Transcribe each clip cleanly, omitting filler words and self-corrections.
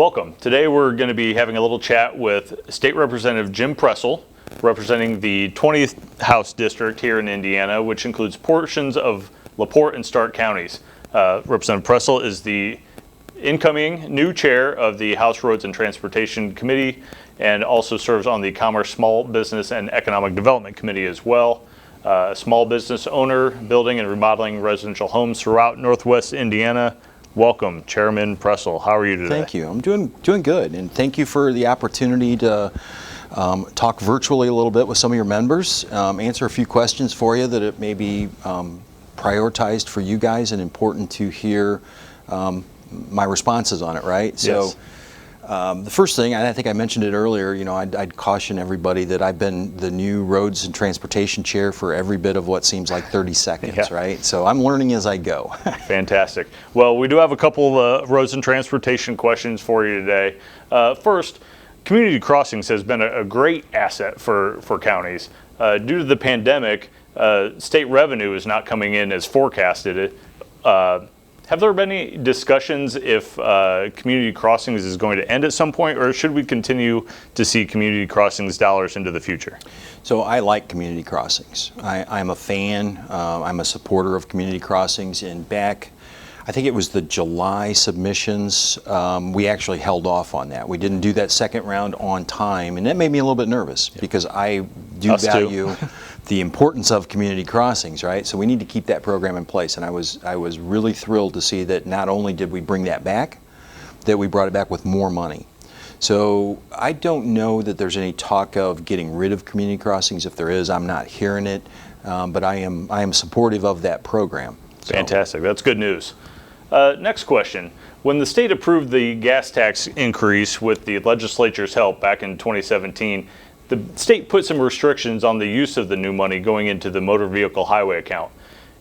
Welcome. Today we're going to be having a little chat with State Representative Jim Pressel, representing the 20th House District here in Indiana, which includes portions of LaPorte and Stark counties. Representative Pressel is the incoming new chair of the House Roads and Transportation Committee and also serves on the Commerce, Small Business, and Economic Development Committee as well. A small business owner, building and remodeling residential homes throughout Northwest Indiana. Welcome, Chairman Pressel. How are you today? Thank you. I'm doing good, and thank you for the opportunity to talk virtually a little bit with some of your members, answer a few questions for you that it may be prioritized for you guys and important to hear my responses on it, right? Yes. So the first thing, and I think I mentioned it earlier, I'd caution everybody that I've been the new Roads and Transportation Chair for every bit of what seems like 30 seconds, Yeah. right? So I'm learning as I go. Fantastic. Well, we do have a couple roads and transportation questions for you today. First, community crossings has been a great asset for counties. Due to the pandemic, state revenue is not coming in as forecasted. Have there been any discussions if community crossings is going to end at some point, or should we continue to see community crossings dollars into the future? So I like community crossings. I'm a fan. I'm a supporter of community crossings. And back, I think it was the July submissions, we actually held off on that. We didn't do that second round on time, and that made me a little bit nervous because I do value the importance of community crossings, right? So we need to keep that program in place. And I was really thrilled to see that not only did we bring that back, that we brought it back with more money. So I don't know that there's any talk of getting rid of community crossings. If there is, I'm not hearing it, but I am supportive of that program. So. Fantastic. That's good news. Next question. When the state approved the gas tax increase with the legislature's help back in 2017, the state put some restrictions on the use of the new money going into the motor vehicle highway account.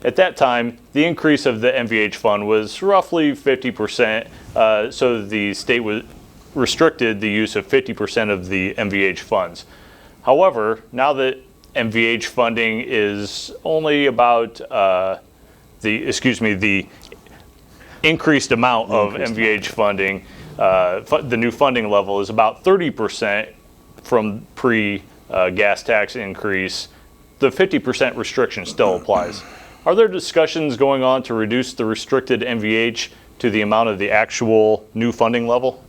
At that time, the increase of the MVH fund was roughly 50%, so the state restricted the use of 50% of the MVH funds. However, now that MVH funding is only about the increased amount of MVH funding, the new funding level is about 30% from pre-gas tax increase. The 50% restriction still applies. Are there discussions going on to reduce the restricted MVH to the amount of the actual new funding level?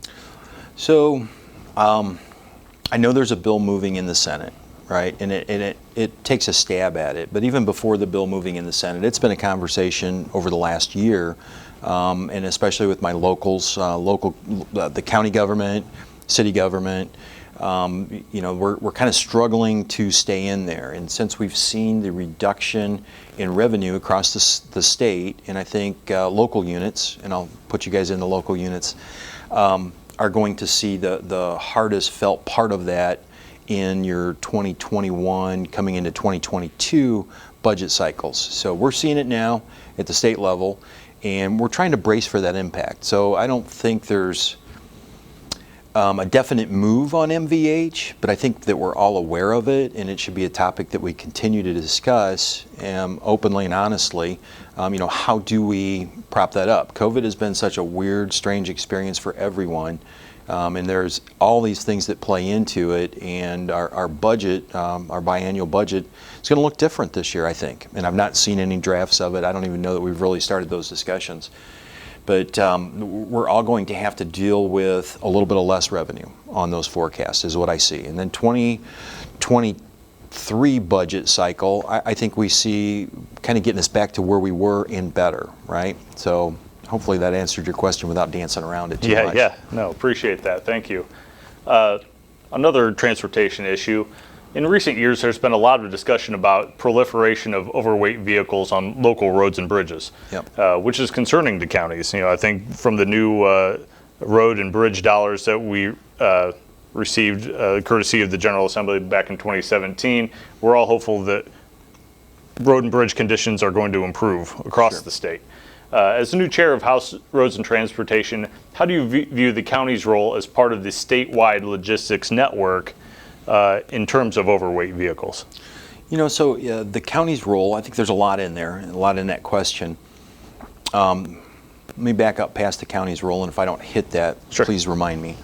So I know there's a bill moving in the Senate, right? And it takes a stab at it. But even before the bill moving in the Senate, it's been a conversation over the last year, and especially with my locals, the county government, city government. We're kind of struggling to stay in there. And since we've seen the reduction in revenue across the state, and I think local units, and I'll put you guys in the local units, are going to see the hardest felt part of that in your 2021 coming into 2022 budget cycles. So we're seeing it now at the state level, and we're trying to brace for that impact. So I don't think there's a definite move on MVH, but I think that we're all aware of it, and it should be a topic that we continue to discuss openly and honestly. How do we prop that up? COVID has been such a weird, strange experience for everyone, and there's all these things that play into it, and our budget, our biannual budget, is going to look different this year, I think. And I've not seen any drafts of it. I don't even know that we've really started those discussions. But we're all going to have to deal with a little bit of less revenue on those forecasts is what I see. And then 2023 budget cycle, I think we see kind of getting us back to where we were and better, right? So hopefully that answered your question without dancing around it too much. Yeah, no, appreciate that. Thank you. Another transportation issue. In recent years, there's been a lot of discussion about proliferation of overweight vehicles on local roads and bridges, Yep. Which is concerning to counties. I think from the new road and bridge dollars that we received courtesy of the General Assembly back in 2017, we're all hopeful that road and bridge conditions are going to improve across the state. As the new chair of House Roads and Transportation, how do you view the county's role as part of the statewide logistics network in terms of overweight vehicles? The county's role, I think there's a lot in there, a lot in that question. let me back up past the county's role, and if I don't hit that, Sure. please remind me.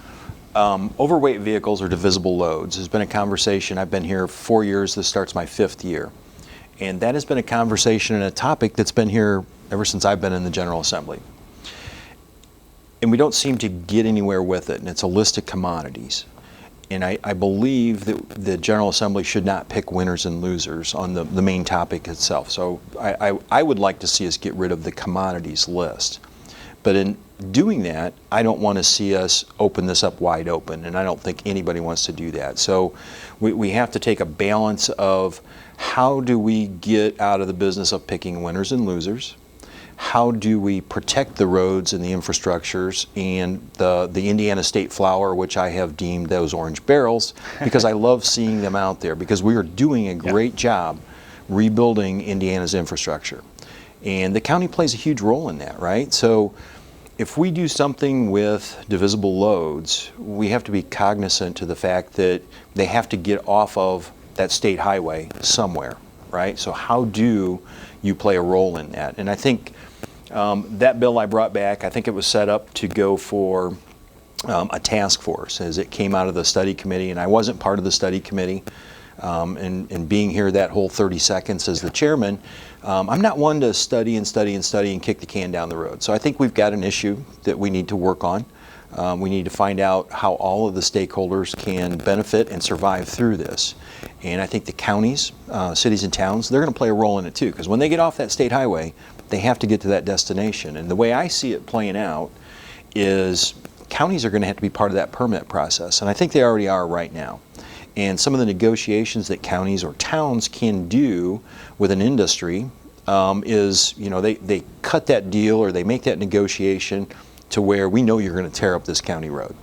Overweight vehicles or divisible loads has been a conversation. I've been here 4 years. This starts my 5th year. And that has been a conversation and a topic that's been here ever since I've been in the General Assembly. And we don't seem to get anywhere with it, and it's a list of commodities. And I believe that the General Assembly should not pick winners and losers on the main topic itself. So I would like to see us get rid of the commodities list. But in doing that, I don't want to see us open this up wide open, and I don't think anybody wants to do that. So we have to take a balance of how do we get out of the business of picking winners and losers? How do we protect the roads and the infrastructures and the Indiana State flower, which I have deemed those orange barrels, because I love seeing them out there, because we are doing a great job rebuilding Indiana's infrastructure. And the county plays a huge role in that, right? So if we do something with divisible loads, we have to be cognizant to the fact that they have to get off of that state highway somewhere, right? So how do you play a role in that? And I think that bill I brought back, I think it was set up to go for a task force as it came out of the study committee, and I wasn't part of the study committee. And being here that whole 30 seconds as the chairman, I'm not one to study and kick the can down the road. So I think we've got an issue that we need to work on. We need to find out how all of the stakeholders can benefit and survive through this. And I think the counties, cities and towns, they're going to play a role in it too, because when they get off that state highway, they have to get to that destination. And the way I see it playing out is counties are going to have to be part of that permit process, and I think they already are right now. And some of the negotiations that counties or towns can do with an industry is, they cut that deal or they make that negotiation to where we know you're going to tear up this county road.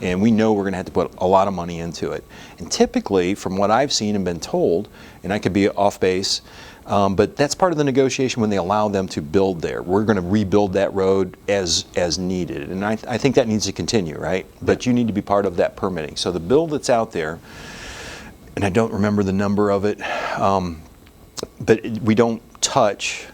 And we know we're going to have to put a lot of money into it. And typically, from what I've seen and been told, and I could be off base, but that's part of the negotiation when they allow them to build there. We're going to rebuild that road as needed. And I think that needs to continue, right? But you need to be part of that permitting. So the bill that's out there, and I don't remember the number of it, but we don't touch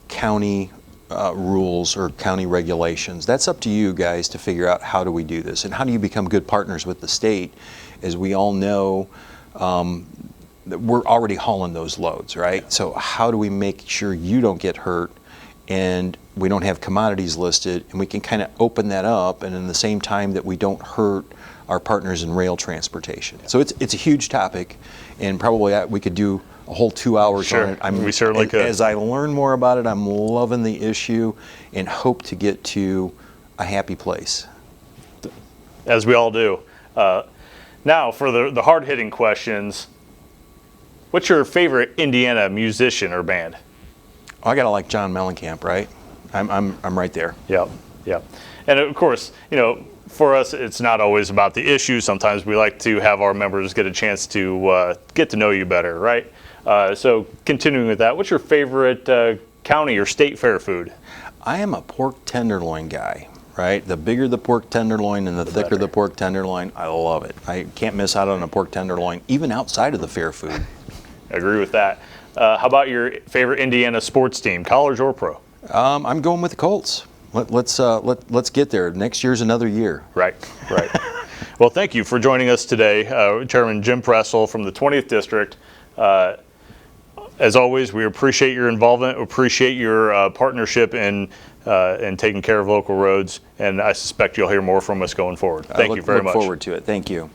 county rules or county regulations. That's up to you guys to figure out how do we do this and how do you become good partners with the state, as we all know that we're already hauling those loads, right? So how do we make sure you don't get hurt and we don't have commodities listed, and we can kind of open that up, and in the same time that we don't hurt our partners in rail transportation. So it's a huge topic, and probably we could do a whole 2 hours on it. We certainly could. As I learn more about it, I'm loving the issue and hope to get to a happy place. As we all do. Now for the hard-hitting questions. What's your favorite Indiana musician or band? Oh, I gotta like John Mellencamp, right? I'm right there. Yep. And of course, for us, it's not always about the issue. Sometimes we like to have our members get a chance to get to know you better, right? So continuing with that, what's your favorite county or state fair food? I am a pork tenderloin guy, right? The bigger the pork tenderloin and the thicker better. the pork tenderloin, I love it. I can't miss out on a pork tenderloin, even outside of the fair food. I agree with that. How about your favorite Indiana sports team, college or pro? I'm going with the Colts. Let's get there. Next year's another year. Right. Well, thank you for joining us today, Chairman Jim Pressel from the 20th District. As always, we appreciate your involvement, appreciate your partnership in taking care of local roads, and I suspect you'll hear more from us going forward. Thank you very much. I look forward to it. Thank you.